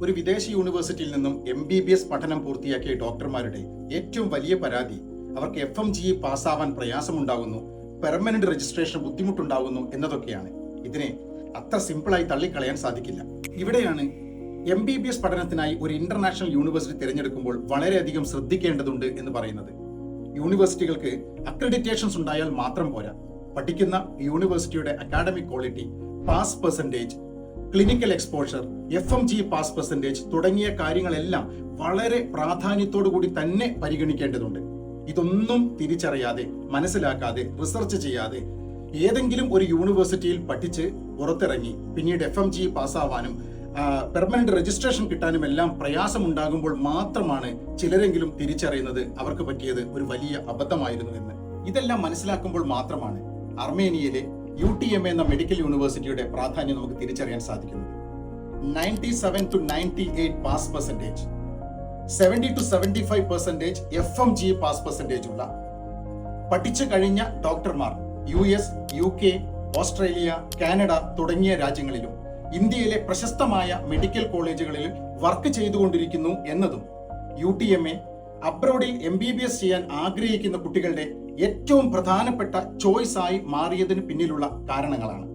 ഒരു വിദേശ യൂണിവേഴ്സിറ്റിയിൽ നിന്നും MBBS പഠനം പൂർത്തിയാക്കിയ ഡോക്ടർമാരുടെ ഏറ്റവും വലിയ പരാതി അവർക്ക് FMGE പാസ്സാവാൻ പ്രയാസമുണ്ടാകുന്നു, പെർമനന്റ് രജിസ്ട്രേഷൻ ബുദ്ധിമുട്ടുണ്ടാകുന്നു എന്നതൊക്കെയാണ്. ഇതിനെ അത്ര സിമ്പിളായി തള്ളിക്കളയാൻ സാധിക്കില്ല. ഇവിടെയാണ് MBBS പഠനത്തിനായി ഒരു ഇന്റർനാഷണൽ യൂണിവേഴ്സിറ്റി തിരഞ്ഞെടുക്കുമ്പോൾ വളരെയധികം ശ്രദ്ധിക്കേണ്ടതുണ്ട് എന്ന് പറയുന്നത്. യൂണിവേഴ്സിറ്റികൾക്ക് അക്രഡിറ്റേഷൻസ് ഉണ്ടായാൽ മാത്രം പോരാ. പഠിക്കുന്ന യൂണിവേഴ്സിറ്റിയുടെ academic quality, pass percentage, clinical exposure, FMGE pass percentage തുടങ്ങിയ കാര്യങ്ങളെല്ലാം വളരെ പ്രാധാന്യത്തോടു കൂടി തന്നെ പരിഗണിക്കേണ്ടതുണ്ട്. ഇതൊന്നും തിരിച്ചറിയാതെ, മനസ്സിലാക്കാതെ, റിസർച്ച് ചെയ്യാതെ ഏതെങ്കിലും ഒരു യൂണിവേഴ്സിറ്റിയിൽ പഠിച്ച് പുറത്തിറങ്ങി പിന്നീട് FMGE പാസ്സാവാനും പെർമനന്റ് രജിസ്ട്രേഷൻ കിട്ടാനും എല്ലാം പ്രയാസമുണ്ടാകുമ്പോൾ മാത്രമാണ് ചിലരെങ്കിലും തിരിച്ചറിയുന്നത് അവർക്ക് പറ്റിയത് ഒരു വലിയ അബദ്ധമായിരുന്നു എന്ന്. ഇതെല്ലാം മനസ്സിലാക്കുമ്പോൾ മാത്രമാണ് അർമേനിയയിലെ UTM എന്ന മെഡിക്കൽ യൂണിവേഴ്സിറ്റിയുടെ പ്രാധാന്യം നമുക്ക് തിരിച്ചറിയാൻ സാധിക്കുന്നത്. 97 to 98 pass percentage, 70 to 75% FMGE pass percentage ഉള്ള പഠിച്ചു കഴിഞ്ഞ ഡോക്ടർമാർ US, UK, ഓസ്ട്രേലിയ, കാനഡ തുടങ്ങിയ രാജ്യങ്ങളിലും ഇന്ത്യയിലെ പ്രശസ്തമായ മെഡിക്കൽ കോളേജുകളിൽ വർക്ക് ചെയ്തുകൊണ്ടിരിക്കുന്നു എന്നതും UTMA അബ്രോഡിൽ MBBS ചെയ്യാൻ ആഗ്രഹിക്കുന്ന കുട്ടികളുടെ ഏറ്റവും പ്രധാനപ്പെട്ട ചോയ്സായി മാറിയതിന് പിന്നിലുള്ള കാരണങ്ങളാണ്.